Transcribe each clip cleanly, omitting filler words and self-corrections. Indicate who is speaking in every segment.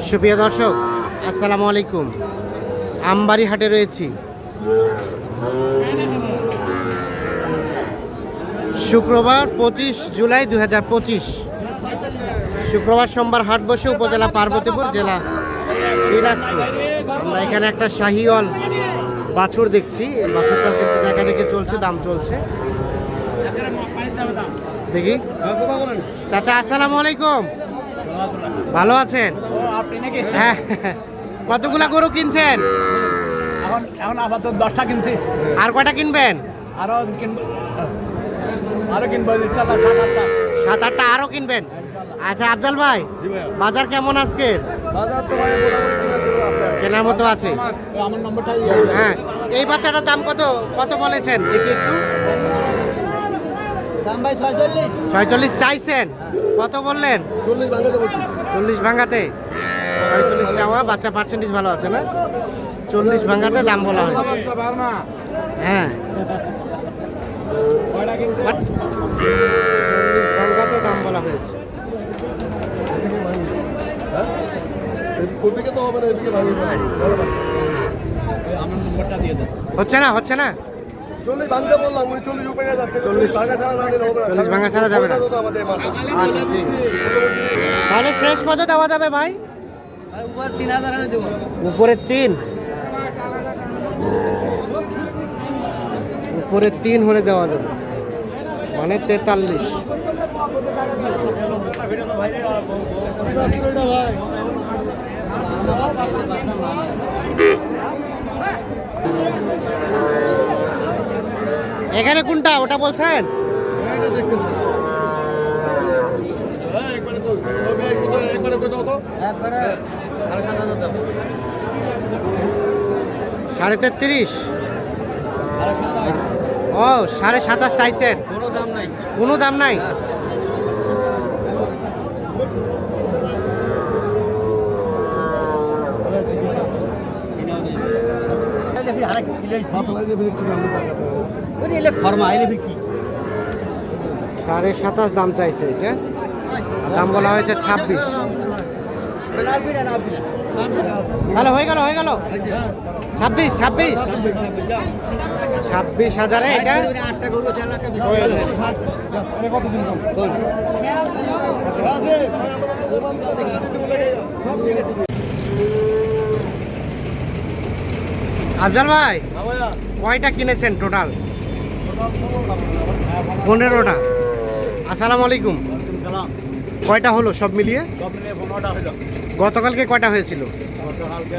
Speaker 1: সুপ্রিয় দর্শক, আসসালামু আলাইকুম। আমবাড়ি হাটে রয়েছি। শুক্রবার 25 জুলাই 2025, শুক্রবার সোমবার হাট বসে উপজেলা পার্বতীপুর, জেলা দিনাজপুর। আমরা এখানে একটা শাহিওয়াল বাছুর দেখছি। বাছুরটা কিন্তু দেখা দেখে চলছে, দাম চলছে। দেখি চাচা, আসসালামু আলাইকুম, ভালো আছেন? হ্যাঁ, কতগুলা গরু কিনছেন?
Speaker 2: এখন আপাতত 10টা কিনছি।
Speaker 1: আর কয়টা কিনবেন?
Speaker 2: আরো কিনবো
Speaker 1: 7-8টা আরো কিনবেন। আচ্ছা আফজাল ভাই, বাজার কেমন আজকে?
Speaker 2: বাজার তো ভাই
Speaker 1: কেনার মতো আছে।
Speaker 2: আমার নম্বরটা
Speaker 1: হ্যাঁ, এই বাচ্চাটার দাম কত বলেছেন দেখি একটু?
Speaker 2: দাম ভাই 46।
Speaker 1: 46 চাইছেন, কত বললেন?
Speaker 2: 40 ভাঙাতে বলছি।
Speaker 1: 40 ভাঙাতে 46 চাওয়া। বাচ্চা পার্সেন্টেজ ভালো আছে না? 40 ভাঙাতে দাম বলা হয়েছে। হ্যাঁ, 40 ভাঙাতে দাম বলা হয়েছে।
Speaker 2: আমার নম্বরটা দিয়ে দেন।
Speaker 1: হচ্ছে না
Speaker 2: 40 ভাঙতে বললাম, উনি 40 উপরে যাচ্ছে। 40 ভাঙা ছাড়া না দিলে হবে না।
Speaker 1: 40 ভাঙা ছাড়া যাবে না। আচ্ছা ঠিক। তাহলে শেষ কত দেওয়া যাবে ভাই?
Speaker 2: উপর 3000 এনে দেব।
Speaker 1: উপরে 3, উপরে 3 হলে দেওয়া যাবে, মানে 43। এখানে কোনটা ওটা বলছেন? সাড়ে 33। ও 27.5 চাইছেন? কোনো দাম নাই। সাড়ে 27 দাম চাইছে। এটা দাম বলা হয়েছে 26। হ্যালো, হয়ে গেল 26,000-এ এটা আফজাল ভাই, কয়টা কিনেছেন টোটাল? 15টা। আসসালামু আলাইকুম। কয়টা হলো সব মিলিয়ে?
Speaker 2: 15টা হলো।
Speaker 1: গতকালকে কয়টা হয়েছিল?
Speaker 2: গতকালকে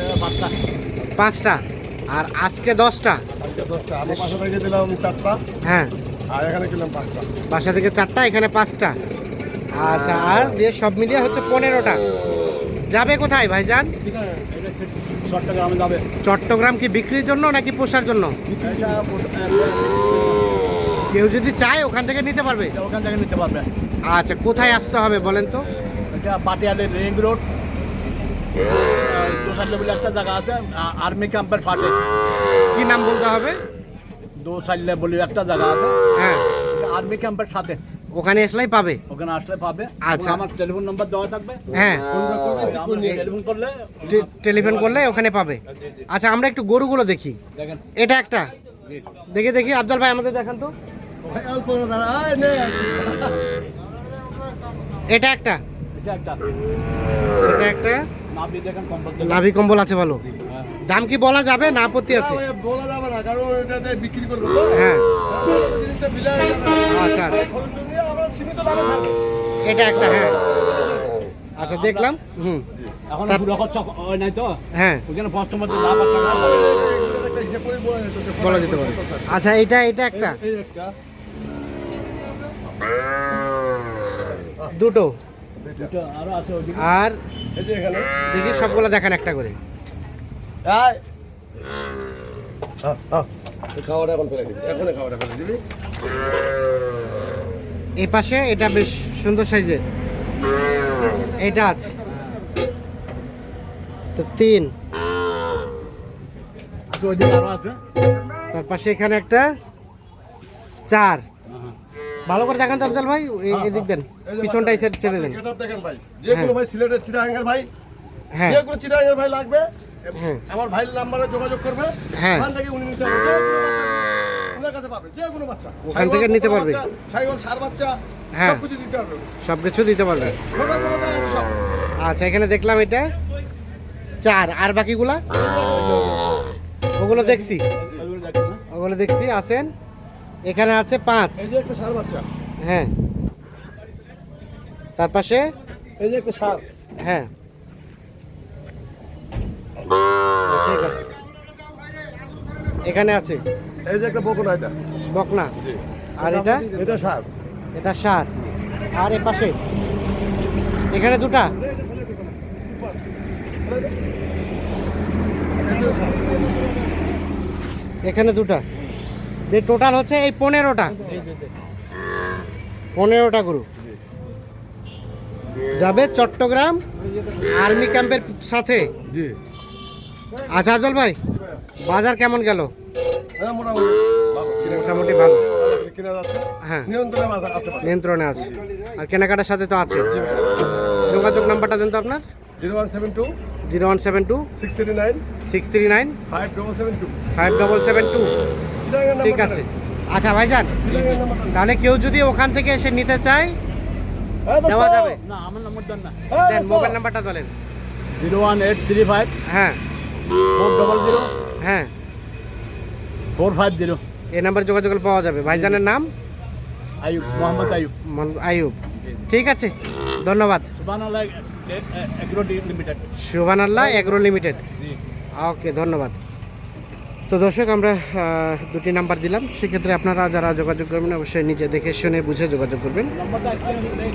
Speaker 1: 5টা। আর আজকে 10টা।
Speaker 2: আজকে 10টা। আমার বাসা থেকে দিলাম 4টা।
Speaker 1: হ্যাঁ,
Speaker 2: আর এখানে কিনলাম 5টা।
Speaker 1: বাসা থেকে 4টা, এখানে 5টা। আচ্ছা, আর দিয়ে সব মিলিয়ে হচ্ছে 15টা। যাবে কোথায় ভাইজান?
Speaker 2: চট্টগ্রামে যাবে।
Speaker 1: চট্টগ্রাম কি বিক্রির জন্য নাকি পোষার জন্য? কেউ যদি চায় ওখান থেকে নিতে পারবে?
Speaker 2: ওখান থেকে নিতে পারবে।
Speaker 1: আচ্ছা, কোথায় আসতে হবে বলেন তো?
Speaker 2: এটা পাটিয়ালের রিং রোড, দোসাইলে বলে একটা জায়গা আছে, আর্মি ক্যাম্পের পাশে।
Speaker 1: কি নাম বলতে হবে?
Speaker 2: দোসাইলে বলে একটা জায়গা আছে,
Speaker 1: হ্যাঁ,
Speaker 2: আর্মি ক্যাম্পের সাথে।
Speaker 1: ওখানে আসলেই পাবে।
Speaker 2: ওখানে আসলে পাবে।
Speaker 1: আচ্ছা,
Speaker 2: আমার টেলিফোন নাম্বার দেওয়া থাকবে।
Speaker 1: হ্যাঁ,
Speaker 2: টেলিফোন করলে
Speaker 1: করলে ওখানে পাবে। আচ্ছা, আমরা একটু গরুগুলো দেখি।
Speaker 2: দেখেন।
Speaker 1: এটা একটা দেখি আফজাল ভাই, আমাদের দেখান তো। এটা একটা
Speaker 2: নাভি দেখেন, কম্বল
Speaker 1: নাভি কম্বল আছে ভালো। দাম কি বলা যাবে না আপত্তি আছে?
Speaker 2: বলা যাবে না, কারণ এটাতে বিক্রি করবো তো।
Speaker 1: হ্যাঁ,
Speaker 2: জিনিসটা বিলাই
Speaker 1: আচ্ছা,
Speaker 2: আমরা সীমিত দামে ছাড়বো।
Speaker 1: এটা একটা। হ্যাঁ, আচ্ছা, দেখলাম।
Speaker 2: এখন পুরো খরচা হয় নাই তো।
Speaker 1: হ্যাঁ,
Speaker 2: ওখানে কাস্টমার যে লাভ আছে
Speaker 1: বলা যেতে পারে। আচ্ছা, এটা একটা,
Speaker 2: এই একটা
Speaker 1: দুটো,
Speaker 2: দুটো আরো আছে ওদিকে।
Speaker 1: আর
Speaker 2: এই যে এখানে
Speaker 1: দেখি সবগুলো দেখান একটা করে।
Speaker 2: খাওয়াটা এখন ফেলে দিবি, এখন খাওয়াটা ফেলে দিবি।
Speaker 1: এই পাশে এটা বেশ সুন্দর সাইজের, এটা আছে তো 3।
Speaker 2: ওদিকে আরো আছে।
Speaker 1: তার পাশে এখানে একটা 4। ভালো করে দেখান তো আফজাল ভাই, এদিক দেন, পিছনটা এই সাইড ছেড়ে দেন।
Speaker 2: এটা দেখেন ভাই, যেগুলো ভাই সিলেটের চিটাগাঙ্গের ভাই,
Speaker 1: হ্যাঁ।
Speaker 2: যে কোনো চিটাগাঙ্গের ভাই লাগবে
Speaker 1: হ্যাঁ।
Speaker 2: আমার ভাইয়ের নাম্বারে যোগাযোগ করবে।
Speaker 1: হ্যাঁ।
Speaker 2: ওখান থেকে উনি নিতে পারবে, যে কোনো বাচ্চা ওনার কাছে পাবে, যে কোনো বাচ্চা
Speaker 1: ওখান থেকে নিতে পারবে।
Speaker 2: ছাগল সার বাচ্চা
Speaker 1: হ্যাঁ।
Speaker 2: সবকিছু দিতে পারবে উনি।
Speaker 1: সব কিছু দিতে পারবে।
Speaker 2: ছোট বড় যা আছে সব।
Speaker 1: আচ্ছা, এখানে দেখলাম এটা 4, আর বাকিগুলা ওগুলো দেখছি, ওগুলো দেখছি আছেন। এখানে আছে 5।
Speaker 2: এই যে একটা সার বাচ্চা,
Speaker 1: হ্যাঁ, তার পাশে
Speaker 2: এই যে একটা সার,
Speaker 1: হ্যাঁ, ঠিক আছে। এখানে আছে
Speaker 2: এই যে একটা বকনা, এটা
Speaker 1: বকনা, আর এটা
Speaker 2: এটা সার।
Speaker 1: এটা 7, আর এ পাশে এখানে 2টা। এখানে 2টা, টোটাল হচ্ছে এই 15টা। 15টা গরু যাবে চট্টগ্রাম আর্মি ক্যাম্পের সাথে।
Speaker 2: জি,
Speaker 1: আচ্ছা আফজল ভাই, বাজার কেমন গেল?
Speaker 2: হ্যাঁ মোটামুটি ভালো।
Speaker 1: মোটামুটি ভালো।
Speaker 2: কিনা যাচ্ছে,
Speaker 1: হ্যাঁ,
Speaker 2: নিয়ন্ত্রণে আছে পারে।
Speaker 1: নিয়ন্ত্রণে আছে, আর কেনাকাটার সাথে তো আছে। যোগাযোগ নাম্বারটা দেন তো আপনার।
Speaker 2: 0172
Speaker 1: 0172
Speaker 2: 639
Speaker 1: 639
Speaker 2: 5772।
Speaker 1: 5772।
Speaker 2: চিটাগাঙ্গের
Speaker 1: ঠিক
Speaker 2: নাম্বারটা
Speaker 1: আছে।
Speaker 2: দেন।
Speaker 1: আচ্ছা ভাইজান,
Speaker 2: চিটাগাঙ্গের নাম্বারটা দেন।
Speaker 1: তাহলে কেউ যদি ওখান থেকে এসে নিতে চায়
Speaker 2: হ্যাঁ, দোস্ত।
Speaker 1: দেওয়া যাবে?
Speaker 3: না আমার নম্বর দেন না
Speaker 2: হ্যাঁ,
Speaker 1: দেন,
Speaker 2: দোস্ত।
Speaker 1: মোবাইল নাম্বারটা বলেন।
Speaker 3: 01835
Speaker 1: হ্যাঁ
Speaker 3: 400
Speaker 1: হ্যাঁ,
Speaker 3: 450
Speaker 1: এই নাম্বার যোগাযোগ করলে পাওয়া যাবে। ভাইজানের নাম
Speaker 3: আয়ুব মোহাম্মদ আয়ুব
Speaker 1: আইয়ুব। ঠিক আছে, ধন্যবাদ।
Speaker 3: সুবহানাল্লাহ এগ্রো লিমিটেড।
Speaker 1: সুবহানাল্লাহ এগ্রো লিমিটেড। ওকে, ধন্যবাদ। তো দর্শক, আমরা 2টি নাম্বার দিলাম, সেক্ষেত্রে আপনারা যারা যোগাযোগ করবেন অবশ্যই নিজে দেখে শুনে বুঝে যোগাযোগ করবেন।
Speaker 3: নম্বরটা স্ক্রিনে